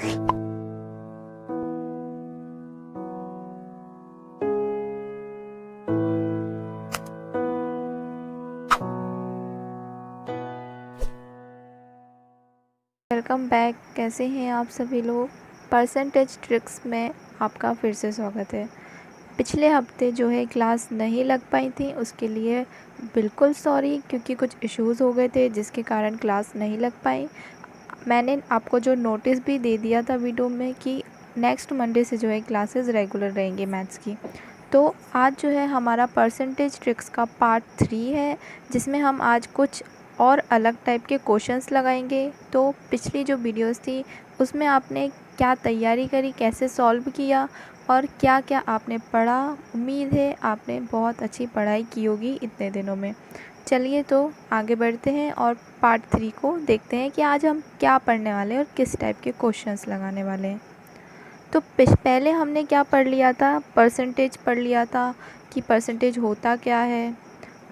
Welcome back. कैसे हैं आप सभी लोग। परसेंटेज ट्रिक्स में आपका फिर से स्वागत है। पिछले हफ्ते जो है क्लास नहीं लग पाई थी, उसके लिए बिल्कुल सॉरी, क्योंकि कुछ इश्यूज़ हो गए थे जिसके कारण क्लास नहीं लग पाई। मैंने आपको जो नोटिस भी दे दिया था वीडियो में कि नेक्स्ट मंडे से जो है क्लासेस रेगुलर रहेंगी मैथ्स की। तो आज जो है हमारा परसेंटेज ट्रिक्स का पार्ट 3 है, जिसमें हम आज कुछ और अलग टाइप के क्वेश्चंस लगाएंगे। तो पिछली जो वीडियोस थी उसमें आपने क्या तैयारी करी, कैसे सॉल्व किया और क्या क्या आपने पढ़ा, उम्मीद है आपने बहुत अच्छी पढ़ाई की होगी इतने दिनों में। चलिए तो आगे बढ़ते हैं और पार्ट 3 को देखते हैं कि आज हम क्या पढ़ने वाले हैं और किस टाइप के क्वेश्चंस लगाने वाले हैं। तो पहले हमने क्या पढ़ लिया था, परसेंटेज पढ़ लिया था कि परसेंटेज होता क्या है।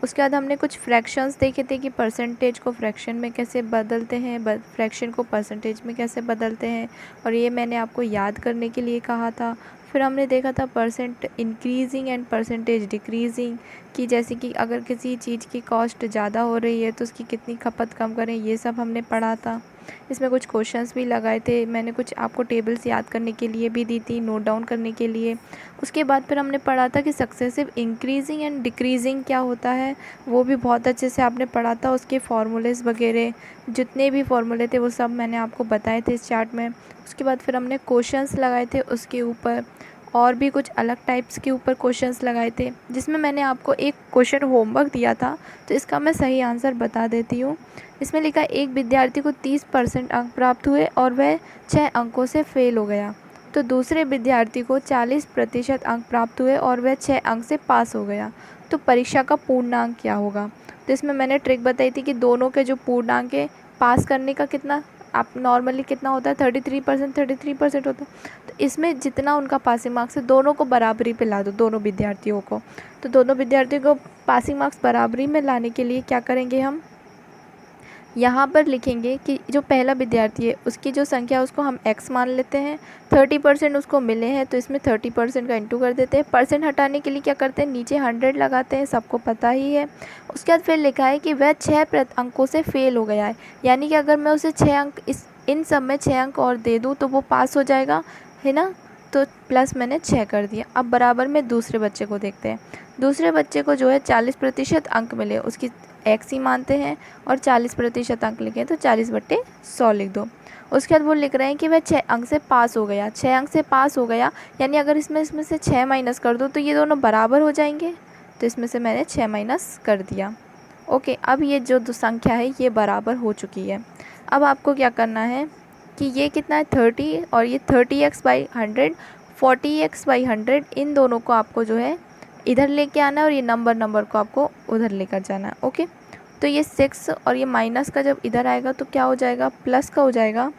उसके बाद हमने कुछ फ्रैक्शंस देखे थे कि परसेंटेज को फ्रैक्शन में कैसे बदलते हैं, फ्रैक्शन को परसेंटेज में कैसे बदलते हैं, और ये मैंने आपको याद करने के लिए कहा था। फिर हमने देखा था percent increasing and percentage decreasing, कि जैसे कि अगर किसी चीज़ की कॉस्ट ज़्यादा हो रही है तो उसकी कितनी खपत कम करें, ये सब हमने पढ़ा था। इसमें कुछ क्वेश्चंस भी लगाए थे, मैंने कुछ आपको टेबल्स याद करने के लिए भी दी थी, नोट डाउन करने के लिए। उसके बाद फिर हमने पढ़ा था कि सक्सेसिव इंक्रीजिंग एंड डिक्रीजिंग क्या होता है, वो भी बहुत अच्छे से आपने पढ़ा था। उसके फार्मूलेस वगैरह जितने भी फार्मूले थे वो सब मैंने आपको बताए थे इस चार्ट में। उसके बाद फिर हमने क्वेश्चंस लगाए थे उसके ऊपर, और भी कुछ अलग टाइप्स के ऊपर क्वेश्चंस लगाए थे, जिसमें मैंने आपको एक क्वेश्चन होमवर्क दिया था, तो इसका मैं सही आंसर बता देती हूँ। इसमें लिखा एक विद्यार्थी को 30% अंक प्राप्त हुए और वह 6 अंकों से फेल हो गया। तो दूसरे विद्यार्थी को 40% अंक प्राप्त हुए और वह 6 अंक से पास हो गया। तो परीक्षा का पूर्णांक क्या होगा। तो इसमें मैंने ट्रिक बताई थी कि दोनों के जो पूर्णांक है, पास करने का कितना आप नॉर्मली कितना होता है, 33% होता है। तो इसमें जितना उनका पासिंग मार्क्स है, दोनों को बराबरी पे ला दो, दोनों विद्यार्थियों को। तो दोनों विद्यार्थियों को पासिंग मार्क्स बराबरी में लाने के लिए क्या करेंगे, हम यहाँ पर लिखेंगे कि जो पहला विद्यार्थी है उसकी जो संख्या उसको हम x मान लेते हैं। 30% उसको मिले हैं तो इसमें 30% का इंटू कर देते हैं। परसेंट हटाने के लिए क्या करते हैं, नीचे 100 लगाते हैं, सबको पता ही है। उसके बाद फिर लिखा है कि वह 6 अंकों से फेल हो गया है, यानी कि अगर मैं उसे 6 अंक इन सब में 6 अंक और दे दूँ तो वो पास हो जाएगा, है ना। तो प्लस मैंने 6 कर दिया। अब बराबर में दूसरे बच्चे को देखते हैं। दूसरे बच्चे को जो है 40% अंक मिले, उसकी x ही मानते हैं, और 40% अंक लिखे तो 40/100 लिख दो। उसके बाद वो लिख रहे हैं कि वह 6 अंक से पास हो गया। 6 अंक से पास हो गया यानी अगर इसमें से 6 माइनस कर दो तो ये दोनों बराबर हो जाएंगे। तो इसमें से मैंने 6 माइनस कर दिया। ओके, अब ये जो दो संख्या है ये बराबर हो चुकी है। अब आपको क्या करना है कि ये कितना है 30, और ये 30x/100, 40x/100, इन दोनों को आपको जो है इधर लेके आना है और ये नंबर को आपको उधर लेकर जाना है। ओके, तो ये 6 और ये माइनस का जब इधर आएगा तो क्या हो जाएगा, प्लस का हो जाएगा।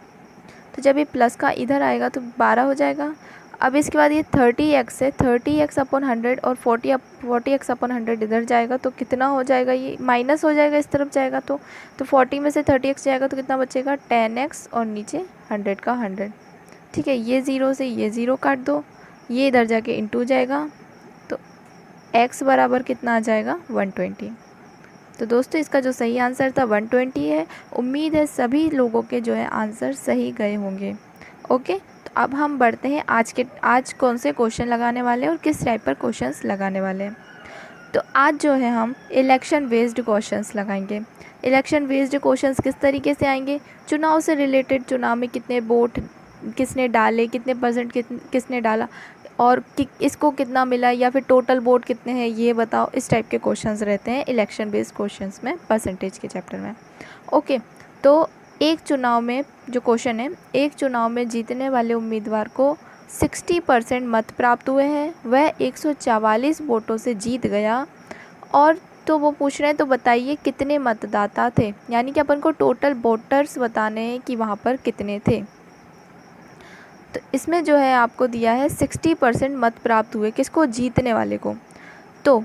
तो जब ये प्लस का इधर आएगा तो 12 हो जाएगा। अब इसके बाद ये 30x है, 30x/100 और 40x/100 इधर जाएगा तो कितना हो जाएगा, ये माइनस हो जाएगा इस तरफ जाएगा। तो 40 में से 30x जाएगा तो कितना बचेगा, 10x, और नीचे 100 का 100। ठीक है, ये 0 से ये 0 काट दो, ये इधर जाके इंटू जाएगा, तो x बराबर कितना आ जाएगा, 120। तो दोस्तों इसका जो सही आंसर था 120 है। उम्मीद है सभी लोगों के जो है आंसर सही गए होंगे। ओके, तो अब हम बढ़ते हैं आज कौन से क्वेश्चन लगाने वाले हैं और किस टाइप पर क्वेश्चंस लगाने वाले हैं। तो आज जो है हम इलेक्शन बेस्ड क्वेश्चंस लगाएंगे। इलेक्शन बेस्ड क्वेश्चंस किस तरीके से आएंगे, चुनाव से रिलेटेड, चुनाव में कितने वोट किसने डाले, कितने परसेंट किसने डाला, और इसको कितना मिला, या फिर टोटल वोट कितने हैं ये बताओ। इस टाइप के क्वेश्चंस रहते हैं इलेक्शन बेस्ड क्वेश्चंस में, परसेंटेज के चैप्टर में। ओके, तो एक चुनाव में जो क्वेश्चन है, एक चुनाव में जीतने वाले उम्मीदवार को 60% मत प्राप्त हुए हैं, वह 144 वोटों से जीत गया। और तो वो पूछ रहे हैं तो बताइए कितने मतदाता थे, यानी कि अपन को टोटल वोटर्स बताने हैं कि वहाँ पर कितने थे। तो इसमें जो है आपको दिया है 60% मत प्राप्त हुए, किसको, जीतने वाले को। तो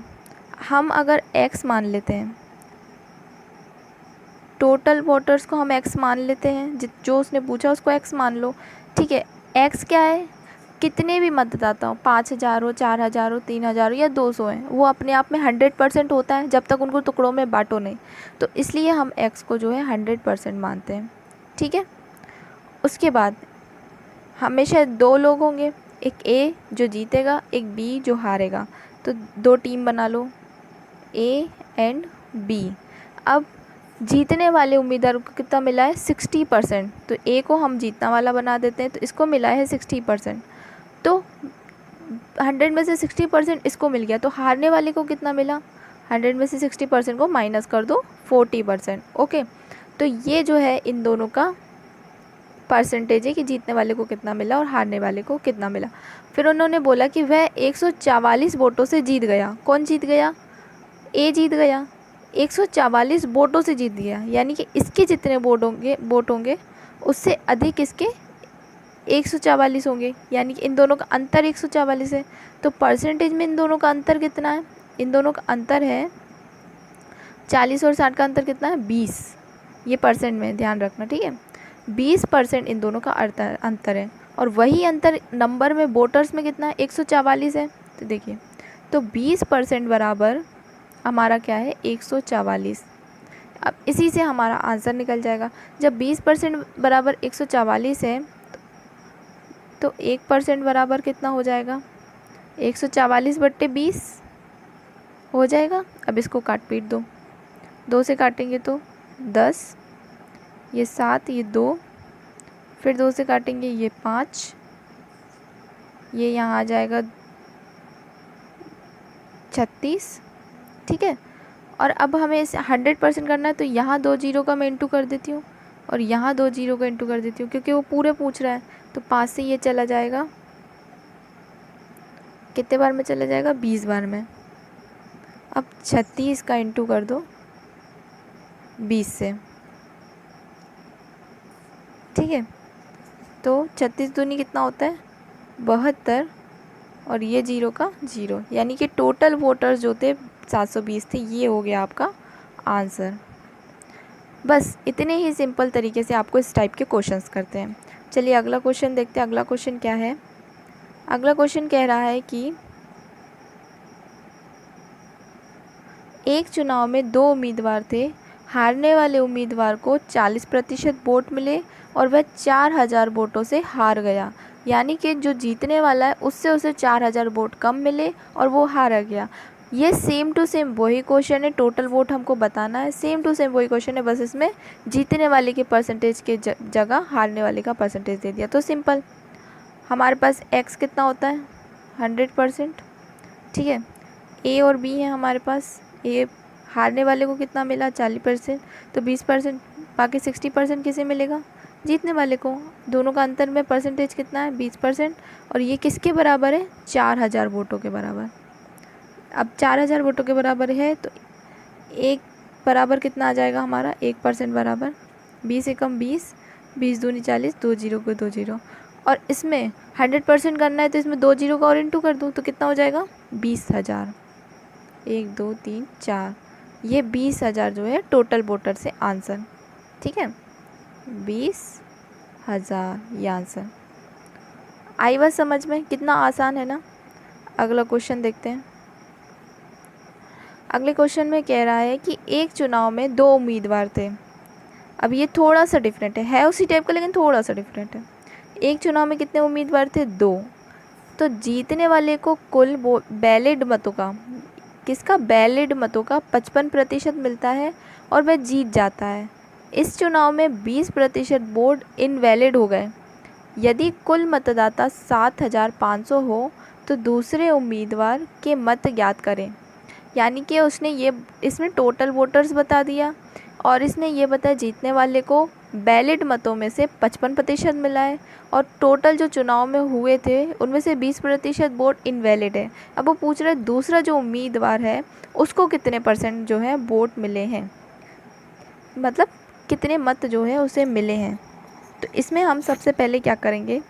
हम अगर x मान लेते हैं, टोटल वोटर्स को हम x मान लेते हैं, जो उसने पूछा उसको x मान लो। ठीक है। एक्स क्या है, कितने भी मतदाता हो, 5,000 हो, 4,000 हो, 3,000 हो या 200 हैं, वो अपने आप में 100% होता है जब तक उनको टुकड़ों में बांटो नहीं। तो इसलिए हम एक्स को जो है 100% मानते हैं। ठीक है। उसके बाद हमेशा दो लोग होंगे, एक ए जो जीतेगा, एक बी जो हारेगा। तो दो टीम बना लो, ए एंड बी। अब जीतने वाले उम्मीदवार को कितना मिला है, 60%। तो ए को हम जीतना वाला बना देते हैं, तो इसको मिला है 60%। तो 100 में से 60% इसको मिल गया, तो हारने वाले को कितना मिला, 100 में से 60% को माइनस कर दो, 40%। ओके। तो ये जो है इन दोनों का परसेंटेज है कि जीतने वाले को कितना मिला और हारने वाले को कितना मिला। फिर उन्होंने बोला कि वह 144 वोटों से जीत गया। कौन जीत गया, ए जीत गया, 144 वोटों से जीत गया, यानी कि इसके जितने वोट होंगे उससे अधिक इसके 144 होंगे, यानी कि इन दोनों का अंतर 144 है। तो परसेंटेज में इन दोनों का अंतर कितना है, इन दोनों का अंतर है 40 और 60 का अंतर कितना है, 20। ये परसेंट में ध्यान रखना, ठीक है। 20% इन दोनों का अंतर है। और वही अंतर नंबर में, वोटर्स में कितना है, 144 है। तो देखिए, तो 20% बराबर हमारा क्या है, 144। अब इसी से हमारा आंसर निकल जाएगा। जब 20% बराबर 144 है, तो 1% बराबर कितना हो जाएगा, 144/20 हो जाएगा। अब इसको काट पीट दो, 2 से काटेंगे तो 10, ये 7, ये 2, फिर 2 से काटेंगे ये 5, ये यहाँ आ जाएगा 36। ठीक है। और अब हमें इसे 100% करना है, तो यहाँ 2 जीरो का मैं इंटू कर देती हूँ और यहाँ 2 जीरो का इंटू कर देती हूँ, क्योंकि वो पूरे पूछ रहा है। तो 5 से ये चला जाएगा, कितने बार में चला जाएगा, 20 बार में। अब 36 का इंटू कर दो 20 से, ठीक है। तो 36 दूनी कितना होता है, 72, और ये जीरो का जीरो, यानी कि टोटल वोटर्स जो थे 720 थे। ये हो गया आपका आंसर। बस इतने ही सिंपल तरीके से आपको इस टाइप के क्वेश्चंस करते हैं। चलिए अगला क्वेश्चन देखते हैं। अगला क्वेश्चन क्या है, अगला क्वेश्चन कह रहा है कि एक चुनाव में 2 उम्मीदवार थे, हारने वाले उम्मीदवार को 40% वोट मिले और वह 4,000 वोटों से हार गया। यानी कि जो जीतने वाला है उससे उसे 4,000 वोट कम मिले और वो हार गया। ये सेम टू सेम वही क्वेश्चन है, टोटल वोट हमको बताना है, सेम टू सेम वही क्वेश्चन है, बस इसमें जीतने वाले के परसेंटेज के जगह हारने वाले का परसेंटेज दे दिया। तो सिंपल, हमारे पास x कितना होता है, 100%। ठीक है। ए और बी है हमारे पास, ए हारने वाले को कितना मिला, 40%, तो 20%, बाकी 60% किसे मिलेगा, जीतने वाले को। दोनों का अंतर में परसेंटेज कितना है, 20%। और ये किसके बराबर है, 4,000 वोटों के बराबर। अब 4,000 वोटों के बराबर है, तो एक बराबर कितना आ जाएगा हमारा, 1% बराबर 20 एकम 20, 20 दूनी 40, 2 जीरो को 2 जीरो। और इसमें 100% करना है, तो इसमें 2 जीरो का और इंटू कर दूँ तो कितना हो जाएगा, 20,000। 1 2 3 4, ये 20,000 जो है टोटल वोटर से आंसर। ठीक है, 20,000 ये आंसर। आई बात समझ में, कितना आसान है ना। अगला क्वेश्चन देखते हैं। अगले क्वेश्चन में कह रहा है कि एक चुनाव में 2 उम्मीदवार थे। अब ये थोड़ा सा डिफरेंट है उसी टाइप का, लेकिन थोड़ा सा डिफरेंट है। एक चुनाव में कितने उम्मीदवार थे, 2। तो जीतने वाले को कुल वैलिड मतों का, किसका, वैलिड मतों का 55% मिलता है और वह जीत जाता है। इस चुनाव में 20% वोट इनवैलिड हो गए। यदि कुल मतदाता 7,500 हो तो दूसरे उम्मीदवार के मत ज्ञात करें। यानी कि उसने ये, इसमें टोटल वोटर्स बता दिया और इसने ये बताया जीतने वाले को वैलिड मतों में से 55% मिला है और टोटल जो चुनाव में हुए थे उनमें से 20% वोट इनवैलिड है। अब वो पूछ रहे दूसरा जो उम्मीदवार है उसको कितने % जो है वोट मिले हैं, मतलब कितने मत जो है उसे मिले हैं। तो इसमें हम सबसे पहले क्या करेंगे,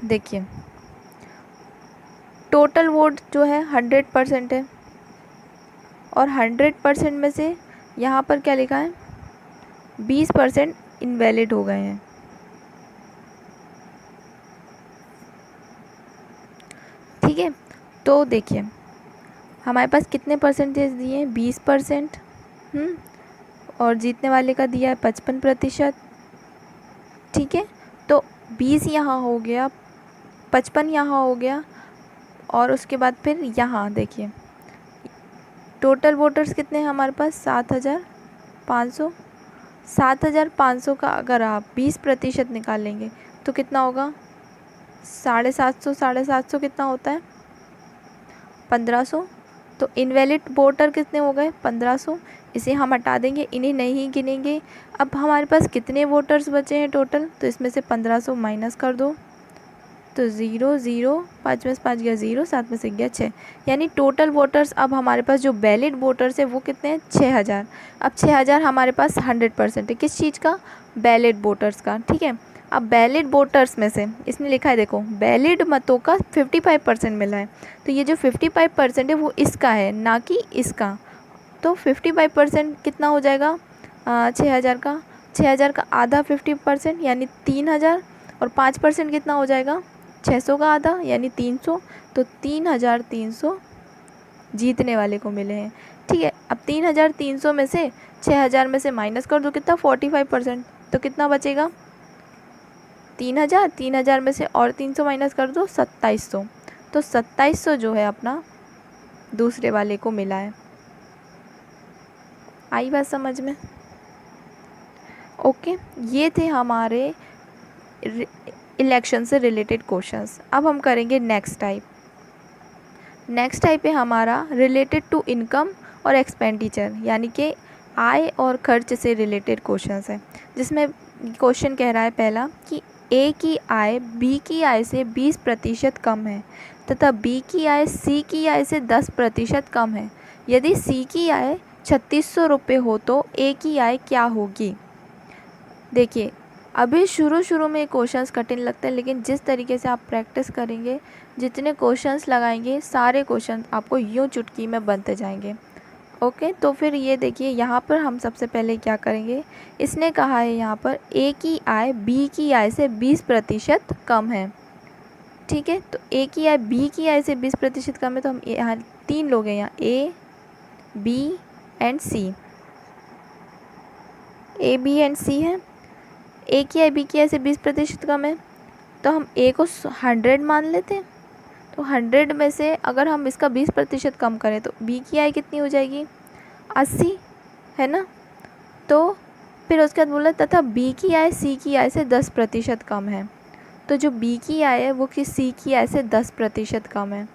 देखिए टोटल वोट जो है 100% है और 100% में से यहाँ पर क्या लिखा है, 20% इनवैलिड हो गए हैं। ठीक है, तो देखिए हमारे पास कितने परसेंटेज दिए हैं, 20%। और जीतने वाले का दिया है 55%। ठीक है, तो 20 यहाँ हो गया, 55 यहाँ हो गया, और उसके बाद फिर यहाँ देखिए टोटल वोटर्स कितने हैं हमारे पास, 7,500। 7,500 का अगर आप 20% निकालेंगे तो कितना होगा, 750। 750 कितना होता है, 1500। तो इनवैलिड वोटर कितने हो गए, 1500। इसे हम हटा देंगे, इन्हें नहीं गिनेंगे। अब हमारे पास कितने वोटर्स बचे हैं टोटल, तो इसमें से 1500 माइनस कर दो, तो 0 0, 5 में से 5 गया 0, 7 में से गया 6। यानी टोटल वोटर्स अब हमारे पास जो वैलिड वोटर्स है वो कितने हैं, 6000। अब 6000 हमारे पास 100% है, किस चीज़ का, वैलिड वोटर्स का। ठीक है, अब वैलिड वोटर्स में से इसने लिखा है देखो, वैलिड मतों का 55% मिला है, तो ये जो 55% है वो इसका है, ना कि इसका। तो 55% कितना हो जाएगा, 6000 का। 6000 का आधा 50% यानी 3000, और 5% कितना हो जाएगा, 600 का आधा यानी 300। तो 3300 जीतने वाले को मिले हैं। ठीक है, अब 3300 में से 6000 में से माइनस कर दो, कितना, 45%। तो कितना बचेगा, 3000। 3000 में से और 300 माइनस कर दो, 2700। तो 2700 जो है अपना दूसरे वाले को मिला है। आई बात समझ में? ओके, ये थे हमारे इलेक्शन से रिलेटेड क्वेश्चंस। अब हम करेंगे नेक्स्ट टाइप। नेक्स्ट टाइप है हमारा रिलेटेड टू इनकम और एक्सपेंडिचर, यानी कि आय और खर्च से रिलेटेड क्वेश्चंस है, जिसमें क्वेश्चन कह रहा है पहला कि ए की आय बी की आय से 20% कम है तथा बी की आय सी की आय से 10% कम है। यदि सी की आय 3600 रुपये हो तो ए की आय क्या होगी। देखिए अभी शुरू में क्वेश्चंस कठिन लगते हैं, लेकिन जिस तरीके से आप प्रैक्टिस करेंगे, जितने क्वेश्चंस लगाएंगे, सारे क्वेश्चन आपको यूँ चुटकी में बनते जाएंगे। ओके, तो फिर ये देखिए यहाँ पर हम सबसे पहले क्या करेंगे, इसने कहा है यहाँ पर ए की आय बी की आय से 20% कम है। ठीक है, तो ए की आय बी की आय से 20% कम है, तो हम यहाँ 3 लोग हैं, यहाँ A B and C, A B and C है। ए की आय बी की आय से 20% कम है, तो हम ए को 100 मान लेते हैं। तो 100 में से अगर हम इसका 20% कम करें तो बी की आय कितनी हो जाएगी, 80, है ना। तो फिर उसके बाद बोला तथा बी की आय सी की आय से 10% कम है। तो जो बी की आय है वो कि सी की आय से 10% कम है।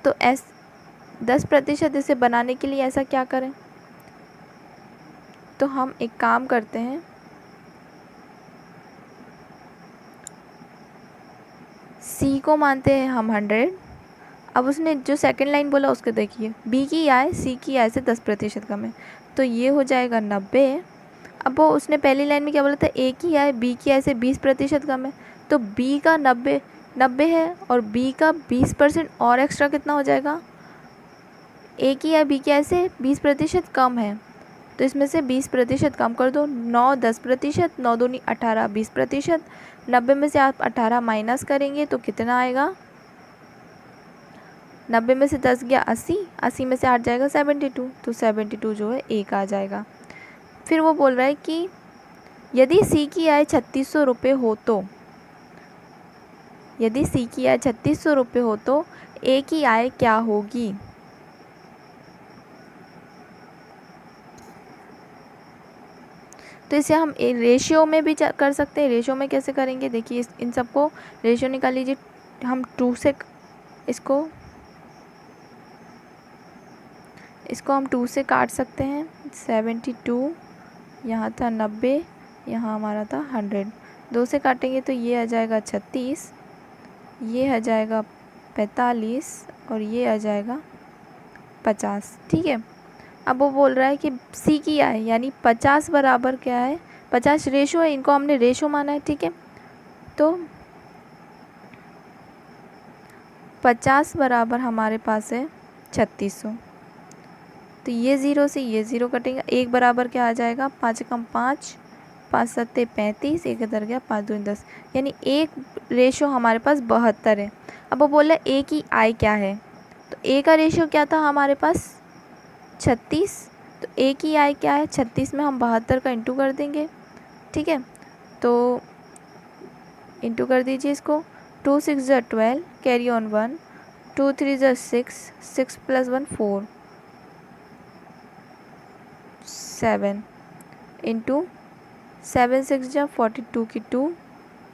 तो 10% इसे बनाने के लिए ऐसा क्या करें, तो हम एक काम करते हैं, सी को मानते हैं हम 100। अब उसने जो सेकंड लाइन बोला उसके देखिए, बी की आय सी की आय से 10% कम है, तो ये हो जाएगा 90। अब वो उसने पहली लाइन में क्या बोला था, ए की आय बी की आय से 20% कम है, तो बी का 90 है और बी का 20% और एक्स्ट्रा कितना हो जाएगा, ए की आय बी की आय से 20% कम है, तो इसमें से 20% कम कर दो, 9 10%, 9 दूनी 18 20%। 90 में से आप 18 माइनस करेंगे तो कितना आएगा, 90 में से 10 गया 80, 80 में से 8 जाएगा 72, तो 72 जो है एक आ जाएगा। फिर वो बोल रहा है कि यदि सी की आय 3600 रुपये हो तो, यदि सी की आय 3600 रुपये हो तो ए की आय क्या होगी। तो इसे हम रेशियो में भी कर सकते हैं। रेशियो में कैसे करेंगे, देखिए इन सबको रेशियो निकाल लीजिए। हम 2 से इसको हम 2 से काट सकते हैं। 72 यहाँ था 90, यहाँ हमारा था 100, 2 से काटेंगे तो ये आ जाएगा 36, ये आ जाएगा 45 और ये आ जाएगा 50। ठीक है, अब वो बोल रहा है कि सी की आय यानी 50 बराबर क्या है, 50 रेशो है, इनको हमने रेशो माना है। ठीक है, तो 50 बराबर हमारे पास है 3600, तो ये 0 से ये 0 कटेंगे, 1 बराबर क्या आ जाएगा, 5 कम 5, 5 सत्ते 35, एक इधर गया 5 दूनी 10, यानी एक रेशो हमारे पास 72 है। अब वो बोला ए की आई क्या है, तो ए का रेशो क्या था हमारे पास 36, तो ए की आई क्या है 36 में हम 72 का इंटू कर देंगे। ठीक है, तो इंटू कर दीजिए इसको। 2 6 ज़ा 12, कैरी ऑन 1, 2 3 ज़ा 6, 6 + 1 4, 7 इंटू 7 6 ज़ा 42 की 2,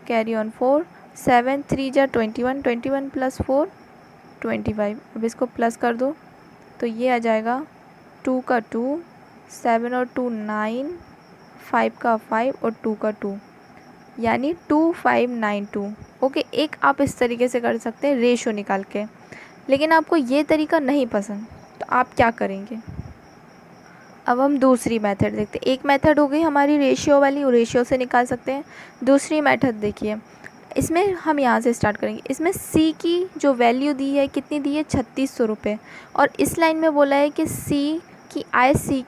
कैरी ऑन 4, 7 3 ज़ा 21, 21 + 4 25। अब इसको प्लस कर दो तो ये आ जाएगा 2 का 2, 7 और 2 9, 5 का 5 और 2 का 2, यानी 2592। ओके, एक आप इस तरीके से कर सकते हैं रेशो निकाल के, लेकिन आपको ये तरीका नहीं पसंद तो आप क्या करेंगे। अब हम दूसरी मेथड देखते हैं। एक मेथड हो गई हमारी रेशियो वाली, रेशियो से निकाल सकते हैं। दूसरी मेथड देखिए, इसमें हम यहाँ से स्टार्ट करेंगे। इसमें सी की जो वैल्यू दी है कितनी दी है 3600 रुपये, और इस लाइन में बोला है कि सी की आय से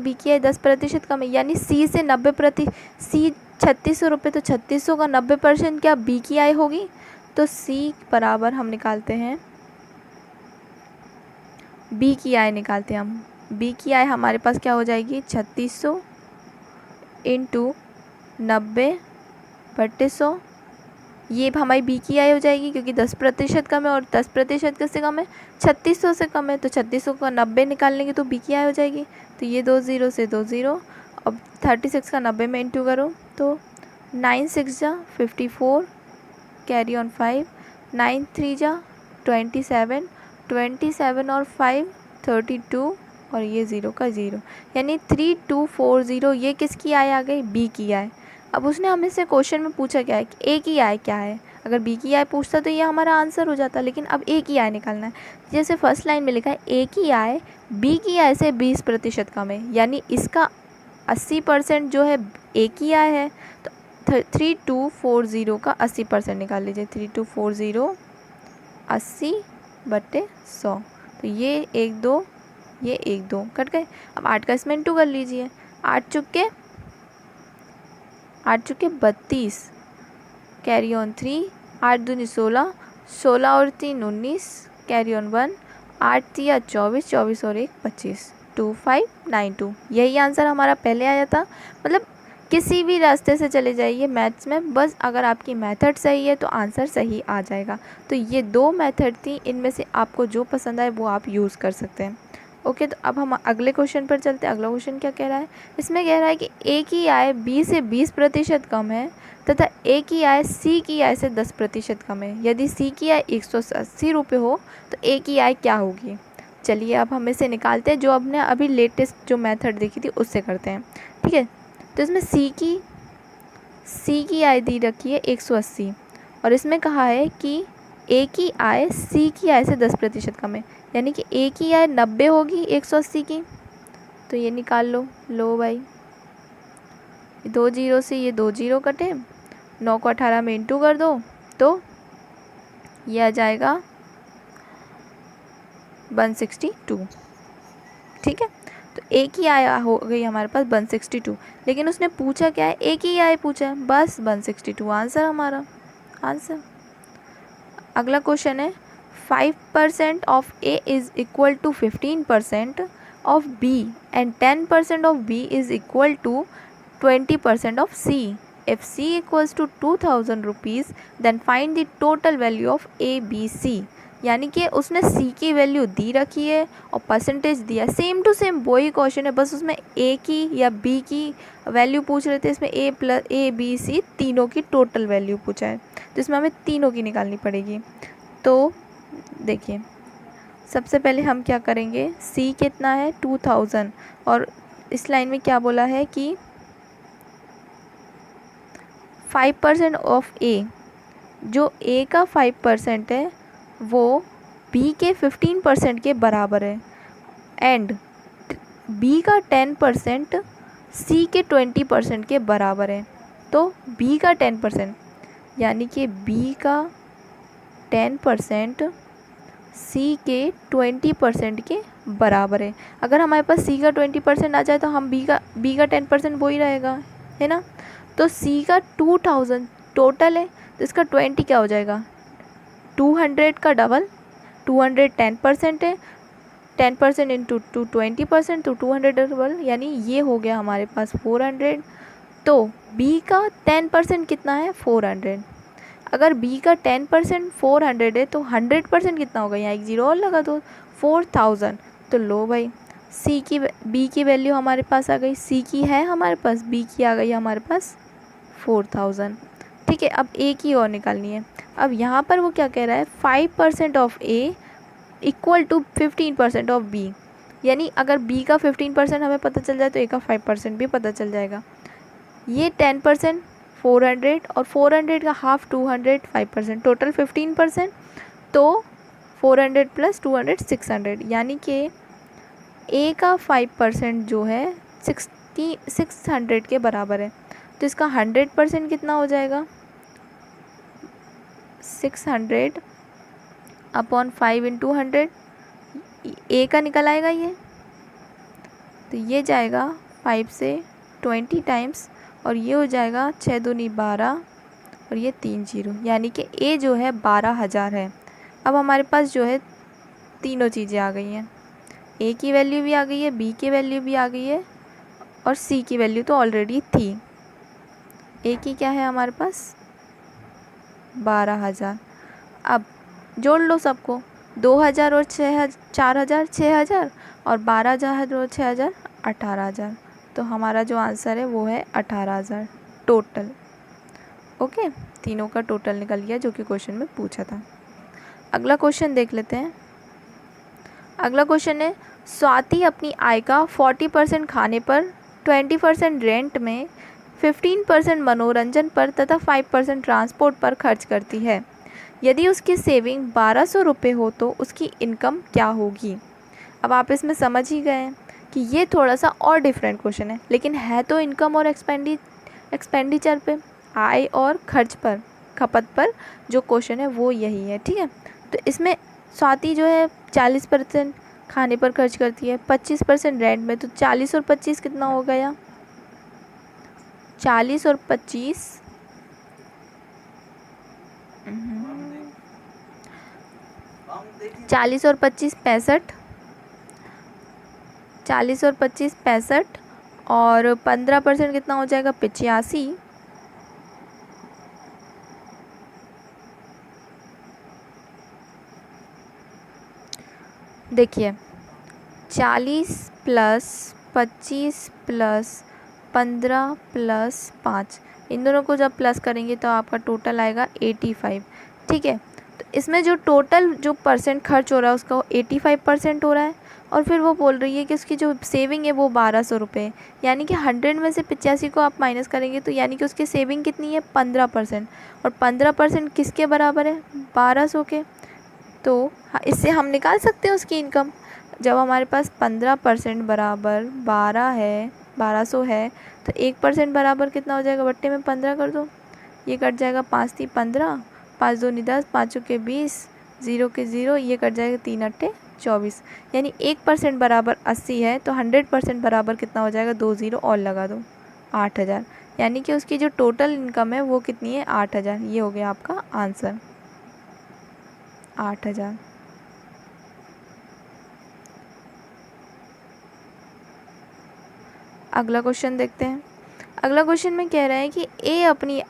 बी की आय 10% कम है, यानी सी से 90%, सी 3600 रुपये तो 3600 का 90% क्या बी की आय होगी। तो सी बराबर हम निकालते हैं बी की आय निकालते हैं हम। बी की आय हमारे पास क्या हो जाएगी 3600 इंटू 90/100, ये हमारी बी की आय हो जाएगी क्योंकि 10% कम है, और 10% किससे कम है 3600 से कम है, तो 3600 का 90 निकाल लेंगे तो बी की आय हो जाएगी। तो ये 2 0 से 2 0, अब 36 का 90 में इंटू करो तो 9 6 ज़ा 54, कैरी ऑन 5, 9 3 ज़ा 27, 27 और 5 32, और ये 0 का 0, यानी 3240। ये किसकी आय आ गई बी की आय। अब उसने हमें से क्वेश्चन में पूछा क्या है कि ए की आय क्या है। अगर बी की आय पूछता तो ये हमारा आंसर हो जाता, लेकिन अब ए की आय निकालना है। जैसे फर्स्ट लाइन में लिखा है ए की आय बी की आय से 20% कम है, यानी इसका 80% जो है ए की आय है, तो 3240 का 80% निकाल लीजिए। 3240 80/100, तो ये 1 2, ये 1 2 कट गए। अब 8 का इसमें इंटू कर लीजिए। 8 चुके 32, कैरी ऑन 3, 8 दूनी 16, 16 और 3 19, कैरी ऑन 1, 8 3 24, 24 और 1 25, 2592। यही आंसर हमारा पहले आया था। मतलब किसी भी रास्ते से चले जाइए मैथ्स में, बस अगर आपकी मेथड सही है तो आंसर सही आ जाएगा। तो ये 2 मेथड थी, इनमें से आपको जो पसंद आए वो आप यूज़ कर सकते हैं। ओके, तो अब हम अगले क्वेश्चन पर चलते हैं। अगला क्वेश्चन क्या कह रहा है, इसमें कह रहा है कि ए की आय बी से 20% कम है तथा ए की आय सी की आय से 10% कम है। यदि सी की आय 180 रुपये हो तो ए की आय क्या होगी। चलिए अब हम इसे निकालते हैं, जो हमने अभी लेटेस्ट जो मेथड देखी थी उससे करते हैं। ठीक है, तो इसमें सी की आय दी रखी है 180, और इसमें कहा है कि ए की आय सी की आय से 10% कम है, यानी कि ए की आय 90 होगी 180 की। तो ये निकाल लो भाई, 2 0 से ये 2 0 कटे, 9 को 18 में इंटू कर दो तो ये आ जाएगा 162। ठीक है, तो ए की आय हो गई हमारे पास 162, लेकिन उसने पूछा क्या है, ए की आय पूछा है, बस 162 आंसर हमारा आंसर। अगला क्वेश्चन है 5% of A is equal to 15% of B and 10% of B is equal to 20% of C. If C equals to 2000 rupees then find the total value of A B C. यानी कि उसने सी की value दी रखी है और percentage दिया, same to same वही question है, बस उसमें ए की या बी की वैल्यू पूछ रहे थे, इसमें ए बी सी तीनों की टोटल वैल्यू पूछा है, तो इसमें हमें तीनों की निकालनी पड़ेगी। तो देखिए सबसे पहले हम क्या करेंगे, सी कितना है 2000, और इस लाइन में क्या बोला है कि 5% ऑफ ए, जो ए का 5% है वो बी के 15% के बराबर है, एंड बी का 10% सी के 20% के बराबर है। तो बी का 10% यानी कि बी का 10% सी के 20% के बराबर है। अगर हमारे पास सी का 20% आ जाए तो हम बी का 10% वो ही रहेगा, है ना। तो सी का 2000 टोटल है, तो इसका 20 क्या हो जाएगा, 200 का डबल, 200 10% है, 10% इंटू 20%, तो 200 डबल, यानी ये हो गया हमारे पास 400। तो बी का 10% कितना है, 400। अगर बी का 10% 400 है तो 100% कितना होगा, यहाँ एक जीरो और लगा दो, 4000। तो लो भाई, बी की वैल्यू हमारे पास आ गई, सी की है हमारे पास, बी की आ गई हमारे पास 4000। ठीक है, अब ए की और निकालनी है। अब यहाँ पर वो क्या कह रहा है, 5% of A equal to 15% of B, यानी अगर बी का 15% हमें पता चल जाए तो ए का 5% भी पता चल जाएगा। ये 10% 400 और 400 का हाफ 200, 5% टोटल 15%, तो 400 प्लस 200 600, यानी कि ए का 5% जो है 600 के बराबर है। तो इसका 100% कितना हो जाएगा, 600 अपॉन 5 इंटू 100, ए का निकल आएगा ये, तो ये जाएगा 5 से 20 टाइम्स, और ये हो जाएगा 6 दूनी 12 और ये 3 जीरो, यानी कि ए जो है 12,000 है। अब हमारे पास जो है तीनों चीज़ें आ गई हैं, ए की वैल्यू भी आ गई है, बी की वैल्यू भी आ गई है, और सी की वैल्यू तो ऑलरेडी थी। ए की क्या है हमारे पास 12,000। अब जोड़ लो सबको, 2,000 और 4,000 6,000, और 12,000 और 6,000 18,000। तो हमारा जो आंसर है वो है 18,000 टोटल। ओके, तीनों का टोटल निकल गया जो कि क्वेश्चन में पूछा था। अगला क्वेश्चन देख लेते हैं। अगला क्वेश्चन है, स्वाति अपनी आय का 40% खाने पर, 20% रेंट में, 15% मनोरंजन पर तथा 5% ट्रांसपोर्ट पर खर्च करती है। यदि उसकी सेविंग 1200 रुपये हो तो उसकी इनकम क्या होगी। अब आप इसमें समझ ही गए हैं कि ये थोड़ा सा और डिफरेंट क्वेश्चन है, लेकिन है तो इनकम और एक्सपेंडिचर पे, आय और खर्च पर, खपत पर जो क्वेश्चन है वो यही है। ठीक है, तो इसमें स्वाति जो है 40% खाने पर खर्च करती है, 25% रेंट में, तो 40 और 25 कितना हो गया, 40 और 25 40 और 25 65, 40 और 25 65, और 15% कितना हो जाएगा 85। देखिए 40 प्लस 25 प्लस 15 प्लस 5, इन दोनों को जब प्लस करेंगे तो आपका टोटल आएगा 85। ठीक है, तो इसमें जो टोटल जो परसेंट खर्च हो रहा है उसका 85% हो रहा है, और फिर वो बोल रही है कि उसकी जो सेविंग है वो 1200 रुपये, यानी कि 100 में से 85 को आप माइनस करेंगे तो यानी कि उसकी सेविंग कितनी है 15%, और 15% किसके बराबर है 1200 के। तो इससे हम निकाल सकते हैं उसकी इनकम। जब हमारे पास 15% बराबर 12 है, 1200 है, तो 1% बराबर कितना हो जाएगा, बट्टे में 15 कर दो, ये कट जाएगा, 5 3 15, 5 2 10, 5 के 20, 0 के 0, ये कट जाएगा, 3 8 24, यानी 1% बराबर 80 है, तो 100% बराबर कितना हो जाएगा, 2 0 और लगा दो, 8,000, यानी कि उसकी जो टोटल इनकम है वो कितनी है 8,000। ये हो गया आपका आंसर 8,000। अगला क्वेश्चन देखते हैं। अगला क्वेश्चन में कह रहा है कि ए अपनी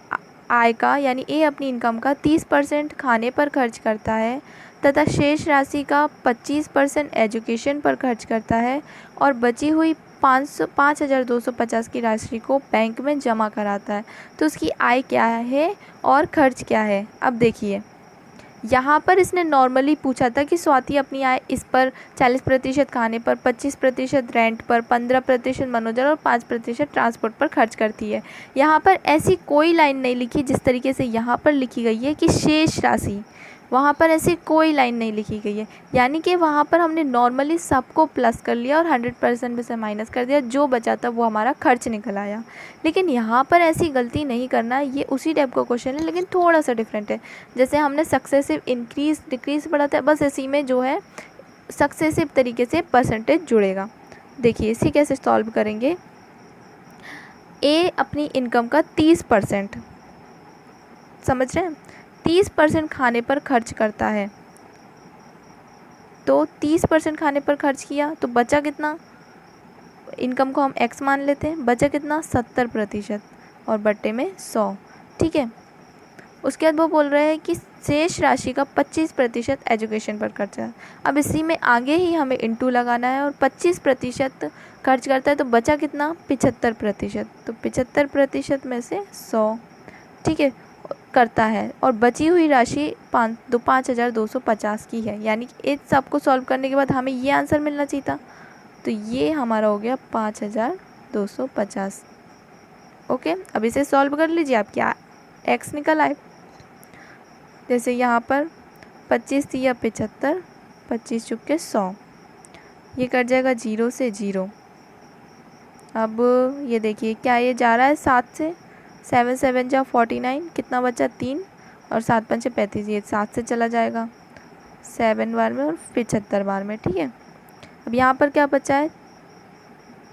आय का यानी ए अपनी इनकम का 30% खाने पर खर्च करता है तथा शेष राशि का 25% एजुकेशन पर खर्च करता है, और बची हुई 5,250 की राशि को बैंक में जमा कराता है। तो उसकी आय क्या है और खर्च क्या है। अब देखिए, यहाँ पर इसने नॉर्मली पूछा था कि स्वाति अपनी आय इस पर 40% खाने पर, 25% रेंट पर, 15% मनोरंजन और 5% ट्रांसपोर्ट पर खर्च करती है। यहाँ पर ऐसी कोई लाइन नहीं लिखी जिस तरीके से यहाँ पर लिखी गई है कि शेष राशि, वहाँ पर ऐसी कोई लाइन नहीं लिखी गई है, यानी कि वहाँ पर हमने नॉर्मली सबको प्लस कर लिया और 100% में से माइनस कर दिया, जो बचा था वो हमारा खर्च निकल आया। लेकिन यहाँ पर ऐसी गलती नहीं करना, ये उसी टाइप का क्वेश्चन है लेकिन थोड़ा सा डिफरेंट है। जैसे हमने सक्सेसिव इंक्रीज डिक्रीज पढ़ा था, बस इसी में जो है सक्सेसिव तरीके से परसेंटेज जुड़ेगा। देखिए इसे कैसे सॉल्व करेंगे। ए अपनी इनकम का 30%, समझ रहे हैं, 30% खाने पर खर्च करता है। तो 30% खाने पर खर्च किया तो बचा कितना, इनकम को हम x मान लेते हैं, बचा कितना 70% और बट्टे में 100। ठीक है, उसके बाद वो बोल रहे हैं कि शेष राशि का 25% एजुकेशन पर खर्चा है। अब इसी में आगे ही हमें इंटू लगाना है और 25% खर्च करता है तो बचा कितना 75%, तो 75% में से 100, ठीक है, करता है और बची हुई राशि 5,250 की है। यानी कि इस सबको सॉल्व करने के बाद हमें ये आंसर मिलना चाहिए था, तो ये हमारा हो गया 5,250। ओके, अब इसे सॉल्व कर लीजिए, आप क्या x निकल आए। जैसे यहाँ पर 25 या 75, 25 चुके 100, ये कट जाएगा 0 से 0। अब ये देखिए क्या ये जा रहा है 7 से, 7 7 जा 49, कितना बचा 3 और 7 5 35, ये 7 से चला जाएगा 7 बार में और 75 बार में। ठीक है, अब यहाँ पर क्या बचा है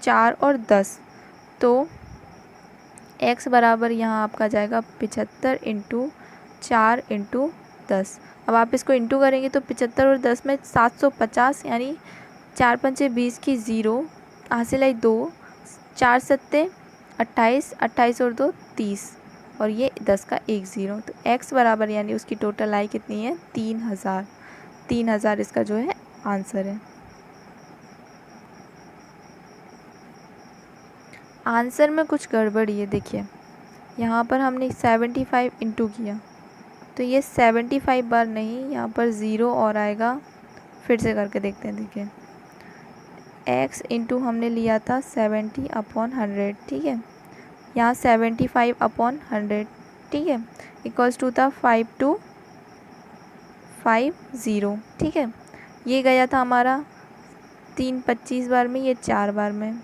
4 और 10, तो x बराबर यहाँ आपका जाएगा 75 इंटू 4 इंटू 10। अब आप इसको इंटू करेंगे तो 75 और 10 में 750, यानी 4 पंचे 20 की 0, हासिल आई 2, 4 सत्ते 28, 28 और 2 30 और ये 10 का 1 0, तो x बराबर यानी उसकी टोटल आई कितनी है 3000। 3000 इसका जो है आंसर है। आंसर में कुछ गड़बड़ी है, देखिए यहाँ पर हमने 75 इंटू किया तो ये 75 बार नहीं, यहाँ पर 0 और आएगा। फिर से करके देखते हैं, देखिए x इंटू हमने लिया था 70/100, ठीक है, यहाँ 75/100, ठीक है, इक्वल्स टू था 5250, ठीक है। ये गया था हमारा 3 25 बार में, ये 4 बार में,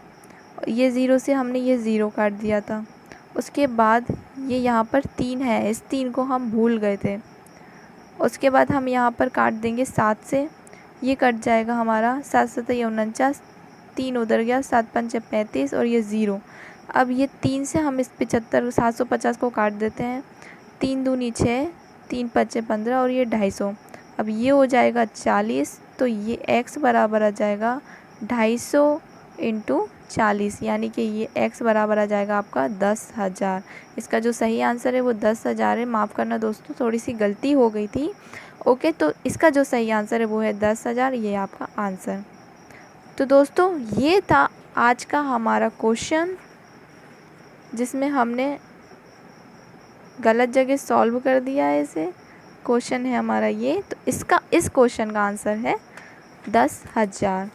ये 0 से हमने ये 0 काट दिया था। उसके बाद ये यहाँ पर 3 है, इस 3 को हम भूल गए थे। उसके बाद हम यहाँ पर काट देंगे 7 से, ये कट जाएगा हमारा 7 7 49, 3 उधर गया, 7 5 35 और ये 0। अब ये 3 से हम इस 75 750 को काट देते हैं, 3 दूनी 6, 3 5 15 और ये 250। अब ये हो जाएगा 40, तो ये x बराबर आ जाएगा 250 इंटू 40, यानी कि ये x बराबर आ जाएगा आपका 10,000। इसका जो सही आंसर है वो 10,000 है। माफ़ करना दोस्तों, थोड़ी सी गलती हो गई थी। ओके, तो इसका जो सही आंसर है वो है 10,000, ये आपका आंसर। तो दोस्तों ये था आज का हमारा क्वेश्चन, जिसमें हमने गलत जगह सॉल्व कर दिया है इसे। क्वेश्चन है हमारा ये, तो इसका इस क्वेश्चन का आंसर है 10,000।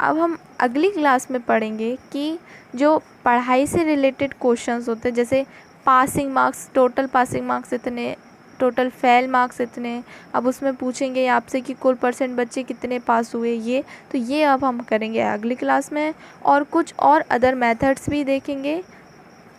अब हम अगली क्लास में पढ़ेंगे कि जो पढ़ाई से रिलेटेड क्वेश्चंस होते हैं, जैसे passing marks, total passing marks इतने, टोटल फेल मार्क्स इतने, अब उसमें पूछेंगे आपसे कि कुल % बच्चे कितने पास हुए, ये तो ये अब हम करेंगे अगली क्लास में। और कुछ और अदर मेथड्स भी देखेंगे।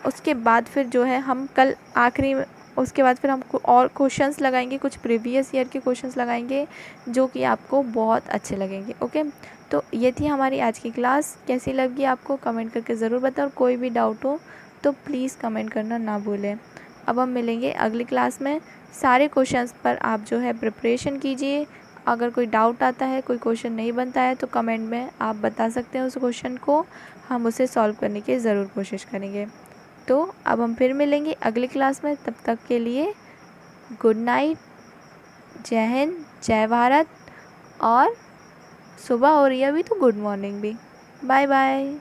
उसके बाद फिर जो है हम कल आखिरी, उसके बाद फिर हम और क्वेश्चंस लगाएंगे, कुछ प्रीवियस ईयर के क्वेश्चंस लगाएंगे जो कि आपको बहुत अच्छे लगेंगे। ओके, तो ये थी हमारी आज की क्लास। कैसी लगी आपको कमेंट करके ज़रूर बताओ, और कोई भी डाउट हो तो प्लीज़ कमेंट करना ना भूलें। अब हम मिलेंगे अगली क्लास में। सारे क्वेश्चंस पर आप जो है प्रिपरेशन कीजिए। अगर कोई डाउट आता है, कोई क्वेश्चन नहीं बनता है तो कमेंट में आप बता सकते हैं उस क्वेश्चन को, हम उसे सॉल्व करने की ज़रूर कोशिश करेंगे। तो अब हम फिर मिलेंगे अगली क्लास में, तब तक के लिए गुड नाइट, जय हिंद, जय भारत, और सुबह हो रही है अभी तो गुड मॉर्निंग भी। Bye bye.